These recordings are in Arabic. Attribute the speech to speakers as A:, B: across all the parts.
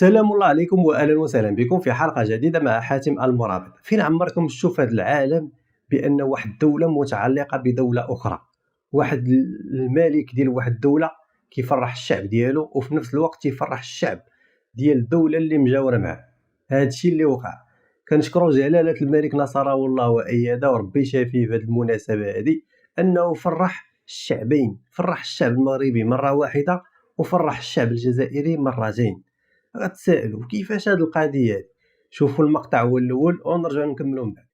A: سلام الله عليكم واهلا وسهلا بكم في حلقه جديده مع حاتم المرابط. فين عمركم تشوف هذا العالم بان واحد الدوله متعلقه بدوله اخرى، واحد الملك ديال واحد الدوله كيفرح الشعب ديالو وفي نفس الوقت يفرح الشعب ديال الدوله اللي مجاوره معاه. هذا الشيء اللي وقع. كنشكروا جلاله الملك نصره الله وايده وربي شافيه في هذه المناسبه هذه، انه فرح الشعبين، فرح الشعب المغربي مره واحده وفرح الشعب الجزائري مرتين. غتسائلوا كيفاش هذه القضيه؟ شوفوا المقطع هو الاول ونرجعوا نكملوا من بعد.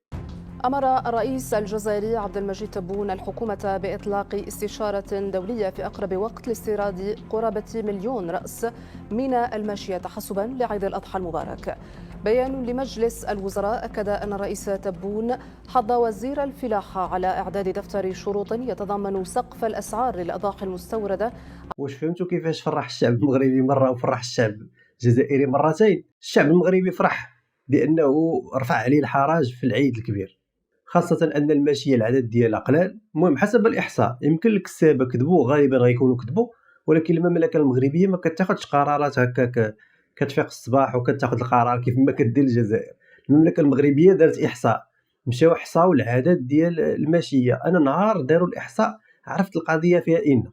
B: أمر الرئيس الجزائري عبد المجيد تبون الحكومة بإطلاق استشارة دولية في أقرب وقت لاستيراد قرابة 1,000,000 رأس من الماشية تحسبا لعيد الأضحى المبارك. بيان لمجلس الوزراء أكد أن الرئيس تبون حض وزير الفلاحة على إعداد دفتر شروط يتضمن سقف الأسعار للأضاحي المستوردة.
A: واش فهمتوا كيفاش فرح الشعب المغربي مرة وفرح الشعب الجزائري مرتين؟ الشعب المغربي فرح بأنه رفع عليه الحراج في العيد الكبير، خاصة أن الماشية العدد ديالها قلال. المهم حسب الإحصاء، يمكن الكسابة كذبوا، غالبا غيكونوا كذبوا، ولكن المملكة المغربية ما كتاخذش قرارات هكاك كتفيق الصباح وكتاخذ القرار كيف ما كدير الجزائر. المملكة المغربية دارت إحصاء، مشاو حصاو العدد ديال الماشية. أنا نهار داروا الإحصاء عرفت القضية فيها إن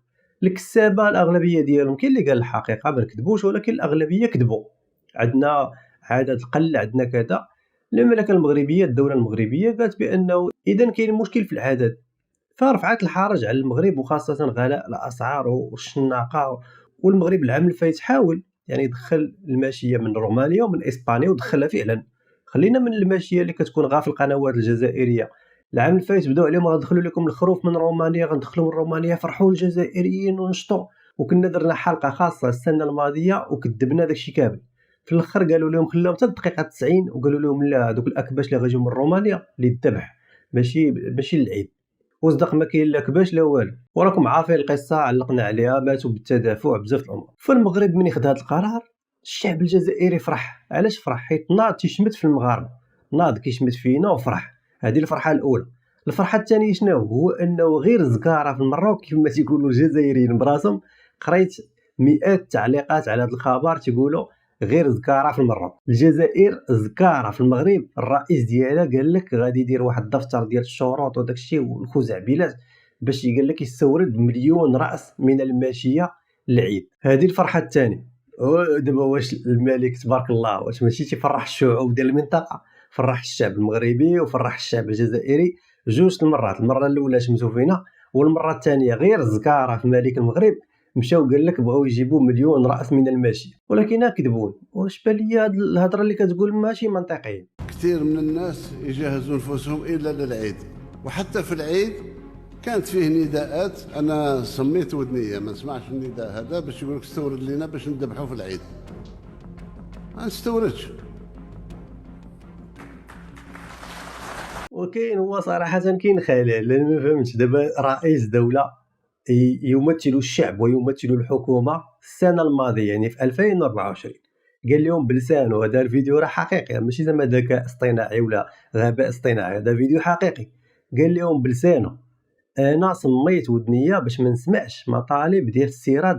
A: الكسابة الأغلبية ديالهم، كاين اللي قال الحقيقة ما نكذبوش، ولكن الأغلبية كذبوا. عندنا عدد قل، عندنا كذا. المملكة المغربية، الدولة المغربية قالت بأنه إذا كاين مشكل في العدد، فرفعت الحرج على المغرب، وخاصة غلاء الأسعار والشناقة. والمغرب العام الفايت حاول يعني يدخل الماشية من رومانيا ومن إسبانيا ودخلها فعلا. خلينا من الماشية اللي كتكون غا في القنوات الجزائرية. العام الفايت بداو عليهم غندخلوا لكم الخروف من رومانيا، غندخلوا من رومانيا، فرحوا الجزائريين ونشطوا. وكنا درنا حلقة خاصة السنة الماضية وكذبنا داكشي كامل. في الاخر قالوا لهم خلاهم حتى الدقيقه 90 وقالوا لهم لا، دوك الاكباش اللي غيجيو من رومانيا اللي الذبح ماشي للعيب. وصدق ما كاين لا كباش لا والو، وراكم عارفين القصه، علقنا عليها، ماتوا بالتدافع بزاف الامور. فالمغرب من خد هذا القرار الشعب الجزائري فرح. علاش فرح؟ حيت ناض تيشمت في المغاربه، ناض كيشمت فينا وفرح. هذه الفرحه الاولى. الفرحه الثانيه شنو هو؟ انه غير زكاره في المروك كيف ما تيقولوا الجزائريين براسهم. قريت مئات التعليقات على هذا الخبر تيقولوا غير زكاره في المروك، الجزائر زكاره في المغرب. الرئيس ديالها قال لك غادي يدير واحد الدفتر ديال الشروط وداك الشيء والخزعبلات باش قال لك يستورد 1,000,000 راس من الماشيه للعيد. هذه الفرحه الثانيه. ودابا واش الملك تبارك الله واش ماشي تيفرح الشعوب ديال المنطقه؟ فرح الشعب المغربي وفرح الشعب الجزائري جوج المرات. المره الاولى شمتوا فينا، والمره الثانيه غير زكاره في ملك المغرب مشاو قال لك بغاو يجيبوا 1,000,000 راس من الماشيه، ولكن كذبون. واش بان لي هاد الهضره اللي كتقول ماشي منطقيه؟
C: كثير من الناس يجهزوا نفوسهم الا للعيد، وحتى في العيد كانت فيه نداءات. انا سميت ودنيه ما نسمعش النداء هذا باش يقول لك استورد لنا باش نذبحوا في العيد. ما نستوردش.
A: وكاين هو صراحه كاين خلل، لان ما فهمتش. دابا رئيس دوله يمثل الشعب ويمثل الحكومه السنه الماضيه يعني في 2024 قال لهم بلسانه، هذا الفيديو راه حقيقي ماشي زعما ذكاء اصطناعي ولا غباء اصطناعي، هذا فيديو حقيقي. قال لهم بلسانه انا صميت ودنيه باش ما نسمعش مطالب ديال استيراد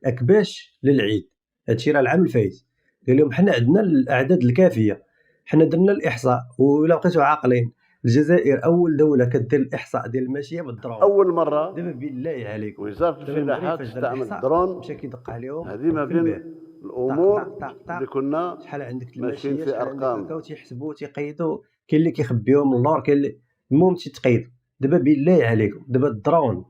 A: الاكباش للعيد. هادشي راه العام الفايت. قال لهم حنا عندنا الاعداد الكافيه، حنا درنا الاحصاء. ولا بقيتوا عاقلين، الجزائر اول دوله كدير الاحصاء ديال الماشيه بالدرون.
C: اول مره
A: دابا بالله عليكم
C: وزاره الفلاحه تستعمل الدرون.
A: مشى كيدق عليهم.
C: هذه ما بين الامور اللي كنا
A: شحال عندك
C: ماشيين
A: الماشيه،
C: في
A: شحال عندك
C: ارقام.
A: هكا، وتيحسبوا تيقيدوا. كاين اللي كيخبيهم من اللور، كاين اللي المهم تيتقيدوا. دابا بالله عليكم، دابا الدرون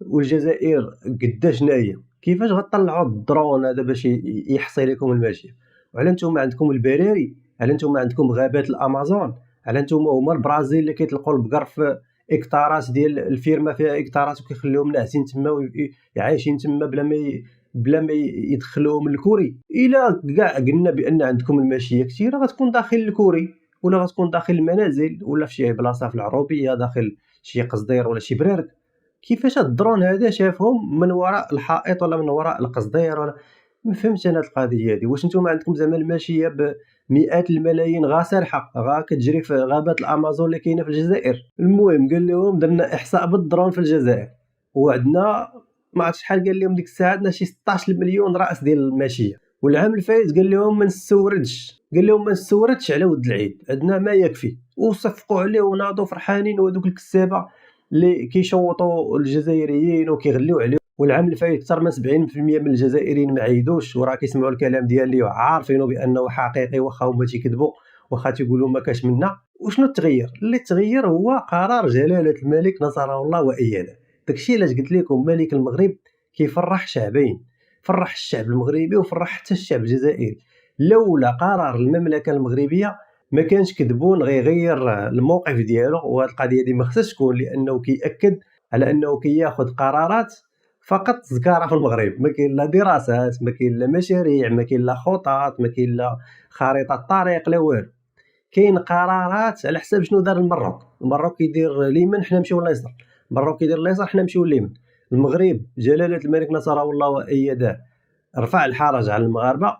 A: والجزائر قداش ناهيه، كيفاش غطلعوا الدرون هذا باش يحصي لكم الماشيه؟ وعلى نتوما عندكم البراري، على نتوما عندكم غابات الامازون، على نتوما هما البرازيل اللي كيطلقوا البقر في اكتارات ديال الفيرما فيها اكتارات وكيخليوهم ناعسين تما وعايشين تما بلا ما يدخلوهم الكوري. الا كاع قلنا بان عندكم الماشيه كثيره، غتكون داخل الكوري ولا غتكون داخل المنازل ولا في شي بلاصه في العروبيه، داخل شي قصدير ولا شي برارك. كيفاش هاد الدرون هذا شافهم من وراء الحائط ولا من وراء القصدير؟ ولا ما فهمتش انا هاد القضيه هذه. واش نتوما عندكم زعما الماشيه بمئات الملايين غا سارحه غا كتجري في غابات الامازون اللي كاينه في الجزائر؟ المهم قال لهم درنا احصاء بالدرون في الجزائر، وعندنا ما عرفت شحال قال لهم ديك الساعه، عندنا شي 16 مليون راس ديال الماشيه. والعام الفايت قال لهم ما نستوردش على ود العيد، عندنا ما يكفي، وصفقوا عليه وناضوا فرحانين، وهذوك الكسابه اللي كيشوطوا الجزائريين وكيغليو عليهم. والعام الفايت اكثر من 70% من الجزائريين ما عيدوش، وراه كيسمعوا الكلام ديالي وعارفينه بانه حقيقي، واخا هما تيكذبوا، واخا تيقولوا ما كاش منا. وشنو التغيير اللي تغير؟ هو قرار جلاله الملك نصره الله وايده. داكشي علاش قلت لكم ملك المغرب كيفرح شعبين، فرح الشعب المغربي وفرح حتى الشعب الجزائري. لولا قرار المملكه المغربيه ما كانش كذبون غيغير الموقف ديالو. وهاد القضيه دي ما خصهاش تكون، لانه كيأكد على انه كياخذ قرارات فقط زكاره في المغرب. ما كاين لا دراسات، ما كاين لا مشاريع، ما كاين لا خطط، ما كاين لا خريطه طريق، لا والو. كاين قرارات على حساب شنو دار المروك كيدير اليمين حنا نمشيو لليسار، المروك كيدير اليسار حنا نمشيو لليمين. المغرب جلاله الملك نصره الله وايده رفع الحرج على المغاربه.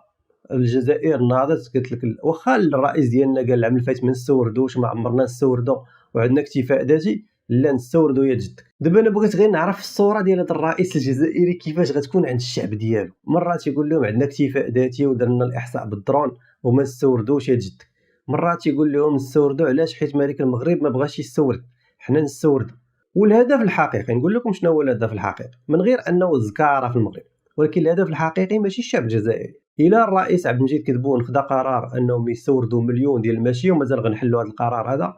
A: الجزائر ناضت قالت لك واخا الرئيس ديالنا قال العام الفايت ما نستوردوش، ما عمرنا نستوردو وعندنا اكتفاء ذاتي، لا نستوردو يا جدك. دابا انا بغيت غير نعرف الصوره ديال هذا الرئيس الجزائري كيفاش غتكون عند الشعب ديالو. مرات يقول لهم عندنا اكتفاء ذاتي ودرنا الاحصاء بالدرون وما نستوردوش يا جدك، مرات يقول لهم نستوردو علاش حيت ملك المغرب ما بغاش يستورد، حنا نستوردو. والهدف الحقيقي نقول لكم شنو هو الهدف الحقيقي، من غير انه زكاره في المغرب، ولكن الهدف الحقيقي ماشي الشعب الجزائري. الى الرئيس عبد المجيد كدبون خدا قرار انهم يستوردوا مليون ديال الماشيه، ومازال غنحلوا هذا القرار هذا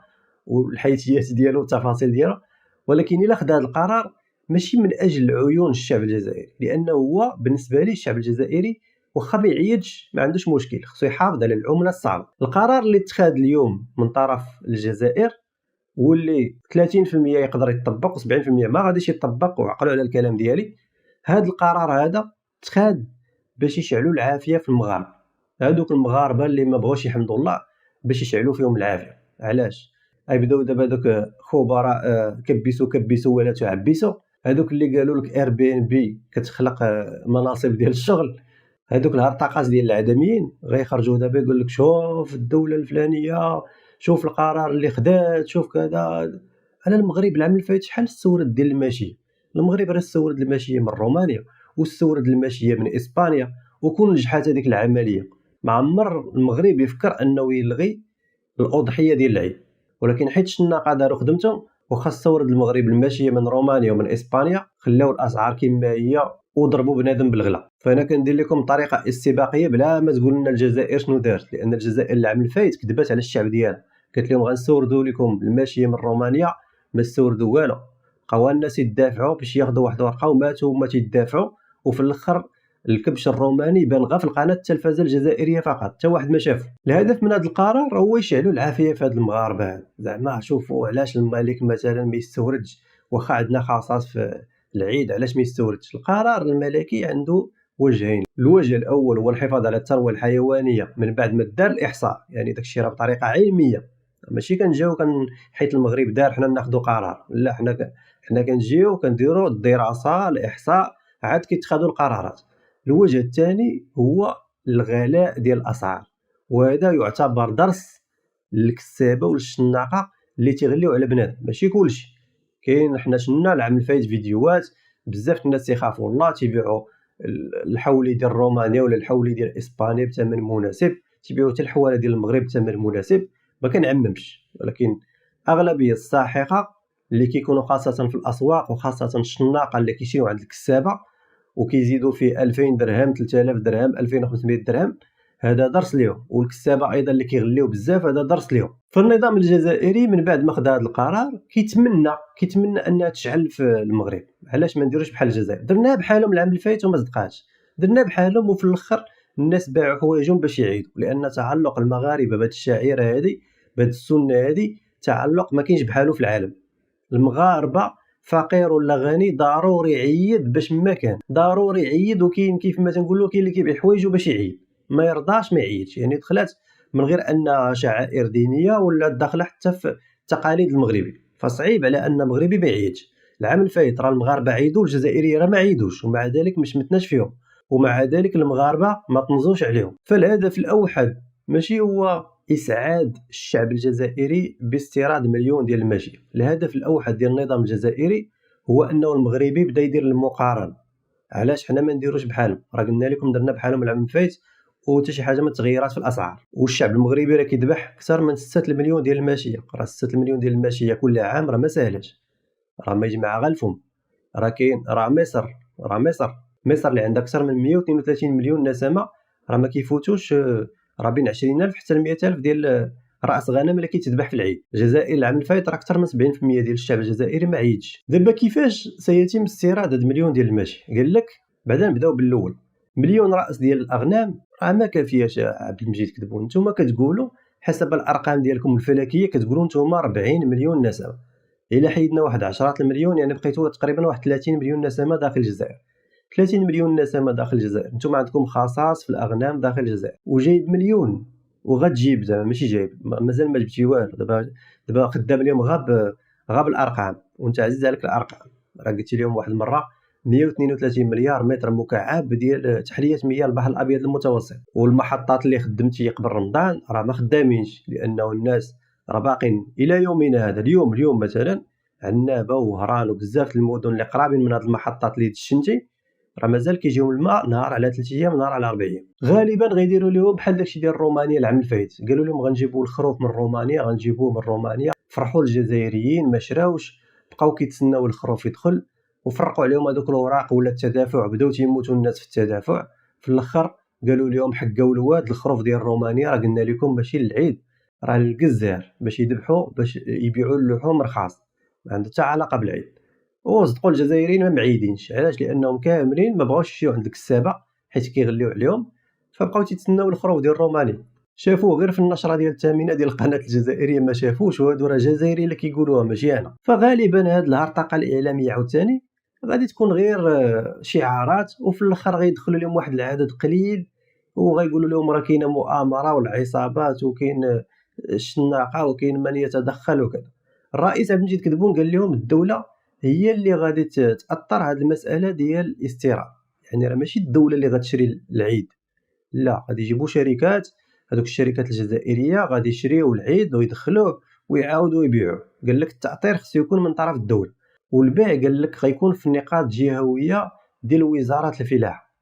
A: والحيثيات ديالو والتفاصيل ديالو، ولكن الى خدا هذا القرار ماشي من اجل عيون الشعب الجزائري، لانه هو بالنسبه لي الشعب الجزائري واخا ما يعيدش ما عندوش مشكل، خصو يحافظ على العمله الصعبه. القرار اللي اتخذ اليوم من طرف الجزائر واللي 30% يقدر يطبق و70% ما غاديش يطبق، وعقلوا على الكلام ديالي، هذا القرار هذا اتخذ باش يشعلوا العافيه في المغاربه. هذوك المغاربه اللي ما بغاوش يحمدوا الله باش يشعلوا فيهم العافيه. علاش غيبداو دابا دوك خبراء كبسوا ولا تعبسوا، هذوك اللي قالوا لك اير بي ان بي كتخلق مناصب ديال الشغل، هذوك الهرطقاس ديال العدميين غيخرجوا دابا يقول لك شوف الدوله الفلانيه، شوف القرار اللي خدات، شوف كذا. على المغرب العام اللي فات شحال استورد ديال الماشيه؟ المغرب راه استورد الماشيه من رومانيا واستورد الماشيه من اسبانيا، وكون نجحت هذيك العمليه ما عمر المغرب يفكر انه يلغي الاضحيه ديال العيد. ولكن حيت الشناقه داروا خدمتهم وخا استورد المغرب الماشيه من رومانيا ومن اسبانيا، خلاو الاسعار كما هي وضربوا بنادم بالغلا. فانا كندير لكم طريقه استباقيه بلا ما تقول لنا الجزائر شنو دارت، لان الجزائر العام الفايت كذبت على الشعب ديالها، قالت لهم غنستوردوا لكم الماشيه من رومانيا، ما استوردوا والو. بقاو الناس يدافعوا باش ياخذوا واحد الورقه وماتوا هما تيدافعوا، وفي الاخر الكبش الروماني بان غير في القناه التلفزه الجزائريه فقط، حتى واحد ما شاف. الهدف من هذا القرار هو يشعلوا العافيه في هاد المغاربه. زعما شوفوا علاش الملك مثلا ما يستوردش، واخا عندنا خاصات في العيد علاش ما يستوردش. القرار الملكي عنده وجهين، الوجه الاول هو الحفاظ على الثروه الحيوانيه من بعد ما دار الاحصاء، يعني داكشي راه بطريقه علميه، ماشي كنجيو حيت المغرب دار حنا ناخذوا قرار، لا، حنا كنجيو كنديروا الدراسه الاحصاء عاد كيتخذوا القرارات. الوجه الثاني هو الغلاء ديال الاسعار، وهذا يعتبر درس للكسابه والشناقه اللي تيغليو على بنادم. ماشي كلشي كاين، حنا شفنا العام الفايت فيديوهات بزاف الناس تيخافوا الله تيبيعوا الحولي ديال رومانيا ولا الحولي ديال اسبانيا بثمن مناسب، تيبيعوا حتى الحواله ديال المغرب بثمن مناسب. ما كنعممش، ولكن اغلبيه الساحقه اللي كيكونوا خاصه في الاسواق وخاصه الشناقه اللي كيشريو عند الكسابه وكيزيدوا فيه 2000 درهم 3000 درهم 2500 درهم، هذا درس ليهم. والكسابه ايضا اللي كيغليو بزاف، هذا درس ليهم. فالنظام الجزائري من بعد ما خدا هذا القرار كيتمنى انها تشعل في المغرب. علاش ما نديروش بحال الجزائر؟ درناها بحالهم العام اللي فات وما صدقاتش، درنا بحالهم وفي الاخر الناس باعوا حوايجهم باش يعيدوا، لان تعلق المغاربه بهذه الشعيره هذه بهذه السنه هذه تعلق ما كاينش بحاله في العالم. المغاربه فقير ولا غني ضروري يعيد باش ما كان، ضروري يعيد. وكاين كيف ما تنقولوا كاين اللي كيبيع حوايجو باش يعيد، ما يرضاش ما يعيدش، يعني دخلت من غير ان شعائر دينيه ولا داخله حتى في التقاليد المغربي، فصعيب على ان مغربي ما يعيدش. العام الفايت راه المغاربه عيدوا، الجزائريين راه ما عيدوش، ومع ذلك مش متناش فيهم، ومع ذلك المغاربه ما طنزوش عليهم. فالهدف الاوحد ماشي هو اسعاد الشعب الجزائري باستيراد مليون ديال الماشيه، الهدف الاوحد ديال النظام الجزائري هو انه المغربي بدا يدير المقارنه. علاش حنا ما نديروش بحالهم؟ راه قلنا لكم درنا بحالهم العام الفايت وحتى شي حاجه من التغييرات في الاسعار. والشعب المغربي راه كيذبح اكثر من 6 المليون ديال الماشيه. راه 6 المليون ديال الماشيه كل عام راه ما ساهلاش، راه ما يجمع غير الفم. راه كاين مصر اللي عندها اكثر من 132 مليون نسمه، راه ما كيفوتوش راه بين 20,000 حتى ل 100,000 ديال راس غنم اللي كيتذبح في العيد. الجزائر العام الفايت راه اكثر من 70% ديال الشعب الجزائري ما عيدش. دابا كيفاش سيتم استيراد هاد المليون ديال الماشي؟ قال لك بعدا نبداو بالاول، مليون راس ديال الاغنام راه ما كافياش. عبد المجيد كتبون نتوما كتقولوا حسب الارقام ديالكم الفلكيه، كتقولوا نتوما 40 مليون نسمه. الا حيدنا واحد 10 المليون يعني بقيتوا تقريبا واحد 30 مليون نسمه داخل الجزائر. 30 مليون نسمه داخل الجزائر، نتوما عندكم خصاص في الاغنام داخل الجزائر، وجايب مليون وغتجيب زعما ماشي جايب مازال ما جبتي والو. دابا خدام اليوم غاب الارقام، وانت عزيز عليك الارقام. راه قلت لهم واحد المره 132 مليار متر مكعب ديال تحليه مياه البحر الابيض المتوسط. والمحطات اللي خدمتي قبل رمضان راه ما خدامينش، لانه الناس راه باقين الى يومنا هذا. اليوم مثلا عنابه وهران وبزاف المدن اللي قرابين من هذه المحطات اللي دشنتي راه مازال كيجيهم الماء نهار على 3 ايام، نهار على 4 ايام. غالبا غيديروا لهم بحال داكشي ديال رومانيا العام الفايت، قالوا لهم غنجيبوا الخروف من رومانيا، فرحوا الجزائريين ما شراوش، بقاو كيتسناو الخروف يدخل وفرقوا عليهم هذوك الاوراق ولا التدافع، بداو تيموتوا الناس في التدافع. في الاخر قالوا لهم حكاو الواد الخروف ديال رومانيا راه قلنا لكم ماشي للعيد، راه للجزائر باش يذبحوا باش يبيعوا اللحوم رخاص، ما عنده حتى علاقه بالعيد. وصدقوا الجزائريين ما معيدينش، علاش؟ لانهم كاملين ما بغاوش يمشيو عند الكسابه حيت كيغليو عليهم، فبقاو تيتسناو الخروف ديال رومانيا. شافوه غير في النشره ديال الثامنه ديال القناه الجزائريه، ما شافوش، وهادو راه جزائري اللي كيقولوها ماشي انا. فغالبا هاد الهرطقه الاعلاميه عاوتاني غادي تكون غير شعارات، وفي الاخر غيدخلوا لهم واحد العدد قليل وغيقولوا لهم راه كاينه مؤامره والعصابات وكاين الشناقه وكاين من يتدخل وكذا. الرئيس عبد المجيد كتبون قال لهم الدوله هي اللي غادي تاثر هذه المساله ديال الاستيراد، يعني راه ماشي الدوله اللي غتشري العيد، لا، غادي يجيبوا شركات، هذوك الشركات الجزائريه غادي يشريو العيد ويدخلوه ويعاودوا يبيعوه. قال لك التاطير خصو يكون من طرف الدوله، والبيع قال لك غيكون في نقاط جهويه ديال وزاره الفلاحه.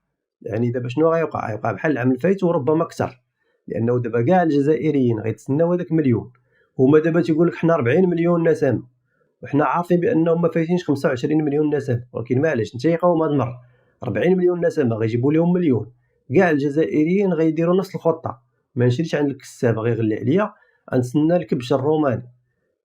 A: يعني دابا شنو غيوقع بحال العام الفايت وربما اكثر، لانه دابا كاع الجزائريين غيتسناو هذاك مليون، هما دابا تيقول لك حنا 40 مليون نسمه، وحنا عارفين بانهم ما فايتينش 25 مليون نسمه، ولكن معليش نتيقاوهم هاد المره 40 مليون نسمه غيجيبوا لهم مليون. كاع الجزائريين غيديروا نفس الخطه، ما نشريش عند الكساب غيغلي عليا، غنتسنى الكبش الروماني،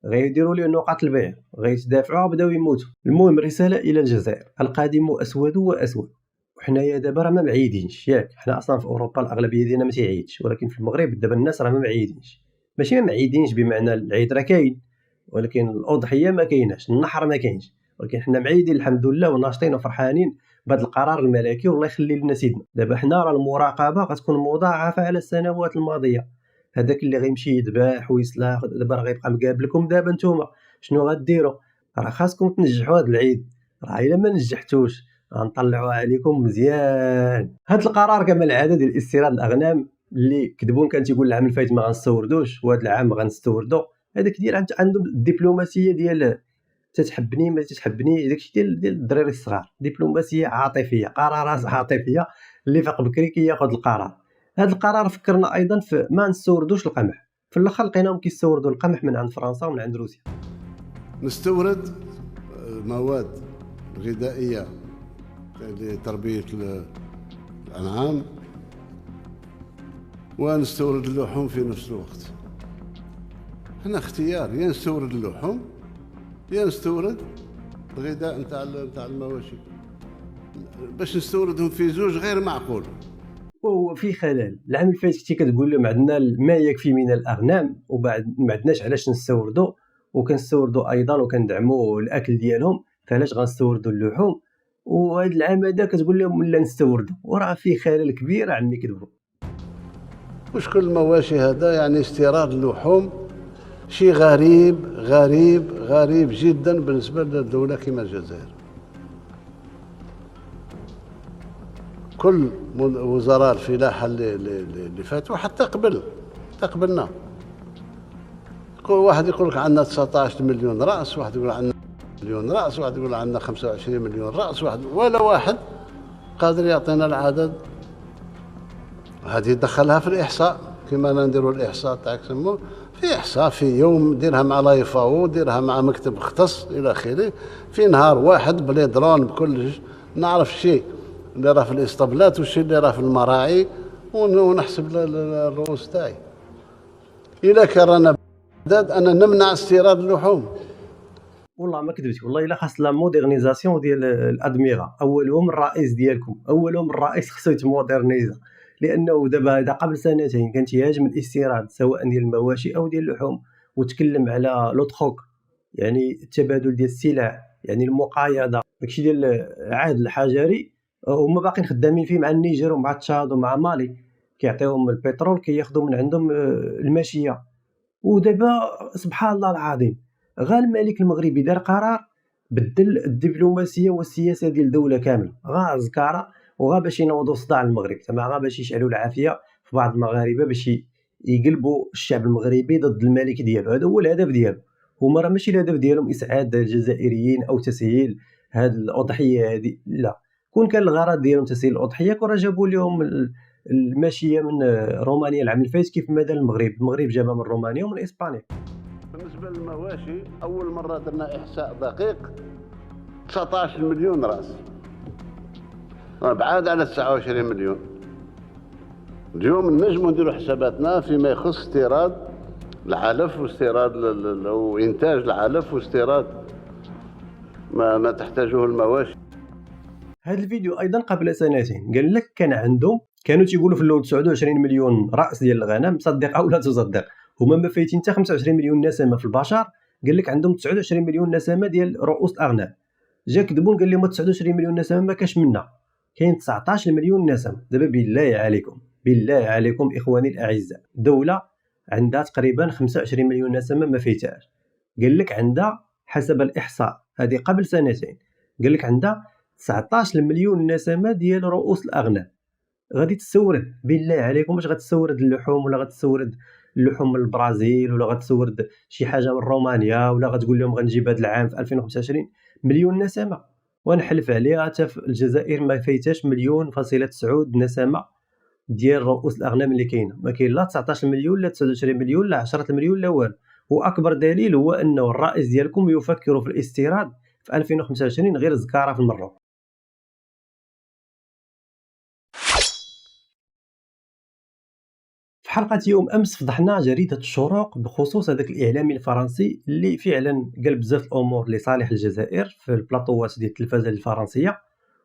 A: غيديروا ليه نقاط البيع، غيتدافعوا وبداو يموتوا. المهم رساله الى الجزائر، القادم اسود واسود. وحنايا دابا راه ما معيدينش، ياك حنا اصلا في اوروبا الاغلبيه ديالنا ما تيعيدش، ولكن في المغرب دابا الناس راه ما معيدينش. ماشي ما معيدينش بمعنى العيد راه كاين، ولكن الاضحيه ما كايناش، النحر ما كاينش، ولكن حنا معيدين الحمد لله وناشطين وفرحانين بهذا القرار الملكي، والله يخلي لنا سيدنا. دابا حنا راه المراقبه غتكون مضاعفه على السنوات الماضيه. هذاك اللي غيمشي يذبح ويسلاخ دابا راه غيبقى مقابلكم. دابا نتوما شنو غديروا؟ راه خاصكم تنجحوا هذا العيد، راه الا ما نجحتوش غنطلعوا عليكم مزيان. هذا القرار كما العاده ديال استيراد الاغنام اللي كذبون كان تيقول العام الفايت ما غنستوردوش وهذا العام غنستوردو، هذاك ديال عندهم الدبلوماسيه ديال تتحبني ما تتحبني، داكشي ديال الدراري الصغار، دبلوماسيه عاطفيه، قرارات عاطفيه، اللي فاق بكري كياخذ القرار. هذا القرار فكرنا ايضا في ما نستوردوش القمح، في الاخر لقيناهم كيستوردوا القمح من عند فرنسا ومن عند روسيا.
C: نستورد مواد غذائيه لتربيه الانعام، ونستورد اللحوم في نفس الوقت. هنا اختيار، يا نستورد اللحوم يا نستورد الغذاء نتاع المواشي. باش نستوردهم في زوج غير معقول.
A: وفي خلل العام الفايت كنتي كتقول لهم عندنا ما يكفي من الاغنام وبعد ما عندناش علاش نستوردوا، وكنستوردوا ايضا وكندعموا الاكل ديالهم، فعلاش غنستوردوا اللحوم؟ وهذا العام هذا كتقول لهم لا نستوردوا، وراه في خلل كبير عمي كذبوا.
C: واش كل المواشي هذا يعني استيراد اللحوم شيء غريب غريب غريب جدا بالنسبه لدوله كما الجزائر. كل وزراء الفلاحه اللي فاتوا حتى قبلنا، كل واحد يقول لك عندنا 19 مليون راس، واحد يقول عندنا مليون راس، واحد يقول عندنا 25 مليون راس، ولا واحد قادر يعطينا العدد هذه دخلها في الإحصاء كما نديروا الإحصاء تاع سمو، في إحصاء في يوم ديرها مع لا يفاو، ديرها مع مكتب اختص إلى آخره، في نهار واحد بلي درون بكلش نعرف الشيء اللي راه في الإسطبلات والشيء اللي راه في المراعي، ونحسب الرؤوس تاعي. إلا كان رانا بداد أنا نمنع استيراد اللحوم.
A: والله ما كذبتي، والله الا خاص لا مودرنيزاسيون ديال الادمغه، اولهم الرئيس ديالكم، اولهم الرئيس خصو يتمودرنيزا، لانه دابا هذا قبل سنتين كان تيهاجم الاستيراد سواء ديال المواشي او ديال اللحوم، وتكلم على لوتروك يعني التبادل ديال السلع، يعني المقايضه، داكشي ديال العهد الحجري هما باقيين خدامين فيه مع النيجر ومع تشاد ومع مالي، كيعطيوهم البترول كياخذوا من عندهم الماشيه. ودابا سبحان الله العظيم غا الملك المغربي دار قرار بدل الدبلوماسيه والسياسه ديال الدوله كامله، غا زكاره وغا باش ينوضوا صداع المغرب، زعما غا باش يشعلوا العافيه في بعض المغاربه باش يقلبوا الشعب المغربي ضد الملك ديالو. هذا هو الهدف ديالو، هما راه ماشي الهدف ديالهم اسعاد الجزائريين او تسهيل هذه الاضحيه هذه، لا. كون كان الغرض ديالهم تسهيل الاضحيه كون راه جابوا لهم الماشيه من رومانيا العام الفايت كيف ما دار المغرب جابها من رومانيا ومن اسبانيا.
C: بالنسبة للمواشي أول مرة درنا إحصاء دقيق 19 مليون رأس، بعاد على 29 مليون. اليوم نجموا نديروا حساباتنا فيما يخص استيراد العلف واستيراد أو إنتاج العلف واستيراد ما تحتاجه المواشي.
A: هذا الفيديو ايضا قبل سنتين قال لك كانوا تيقولوا في الاول 29 مليون راس ديال الغنم، صدق او لا تصدق، هما ما فايتين حتى 25 مليون نسمه في البشر، قال لك عندهم 29 مليون نسمه ديال رؤوس الاغنام. جا كذبون قال لهم 29 مليون نسمه ما كاش منا، كاين 19 مليون نسمه. دابا بالله عليكم اخواني الاعزاء، دوله عندها تقريبا 25 مليون نسمه ما فايتهاش، قال لك عندها حسب الاحصاء هذه قبل سنتين قال لك عندها 19 مليون نسمه ديال رؤوس الاغنام. غادي تستورد، بالله عليكم واش غتستورد اللحوم ولا غتستورد اللحوم من البرازيل ولا غتستورد شي حاجه من رومانيا ولا غتقول لهم غنجيب هذا العام في 2025 مليون نسمه؟ ونحلف عليها حتى في الجزائر ما فايتاش 1.9 نسمه ديال رؤوس الاغنام اللي كاينه، ما كاين لا 19 مليون لا 29 مليون لا 10 مليون لا والو. واكبر دليل هو انه الرئيس ديالكم يفكر في الاستيراد في 2025 غير زكاره في المروك. في حلقة يوم أمس فضحنا جريدة الشروق بخصوص هذاك الإعلامي الفرنسي اللي فعلا قال بزاف الأمور لصالح الجزائر في البلاطوات ديال التلفازة الفرنسية،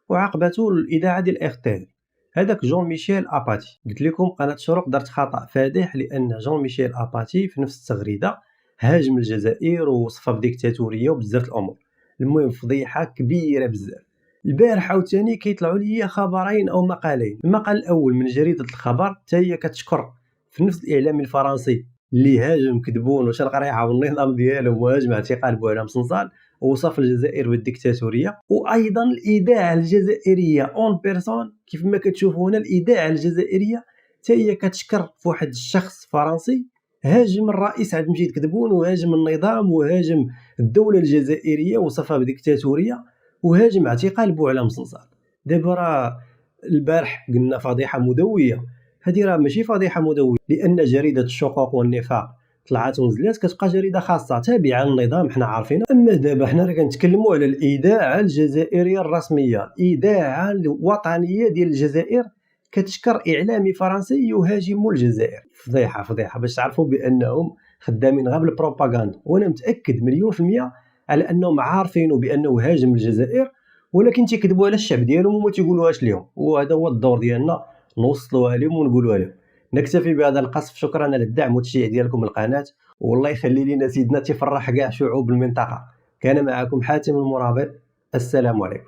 A: وعاقبته الإذاعة ديال RTL، هذاك جون ميشيل أباتي. قلت لكم قناة الشروق دارت خطأ فادح، لأن جون ميشيل أباتي في نفس التغريدة هاجم الجزائر ووصفها بديكتاتورية وبزاف الأمور. المهم فضيحة كبيرة بزاف. البارح عاوتاني كيطلعوا لي خبرين أو مقالين. المقال الأول من جريدة الخبر حتى هي كتشكر في نفس الاعلامي الفرنسي اللي هاجم كذبون وشال قريحه والنظام ديالهم وهاجم اعتقال بوعلام صنصال ووصف الجزائر بالديكتاتوريه. وايضا الاذاعه الجزائريه اون بيرسون كيف ما كتشوفوا هنا، الاذاعه الجزائريه حتى هي كتشكر في واحد الشخص فرنسي هاجم الرئيس عبد المجيد كذبون وهاجم النظام وهاجم الدوله الجزائريه ووصفها بديكتاتوريه وهاجم اعتقال بوعلام صنصال. دابا راه البارح قلنا فضيحه مدويه، هذه راه ماشي فضيحه مدويه، لان جريده الشقوق والنفاق طلعت ونزلات كتبقى جريده خاصه تابعه للنظام حنا عارفين. اما دابا حنا راه كنتكلموا على الاذاعه الجزائريه الرسميه، الاذاعه الوطنيه ديال الجزائر كتشكر اعلامي فرنسي يهاجم الجزائر. فضيحه باش تعرفوا بانهم خدامين غير بالبروباغندا. وانا متاكد مليون في المية على انهم عارفين بانه هاجم الجزائر، ولكن تيكذبوا على الشعب ديالهم وما تيقولوهاش لهم، وهذا هو الدور ديالنا نوصلوها لهم ونقولوها لهم. نكتفي بهذا القصف، شكرا على الدعم والتشجيع ديالكم القناه، والله يخلي لينا سيدنا تيفرح كاع شعوب المنطقه. كان معكم حاتم المرابط، السلام عليكم.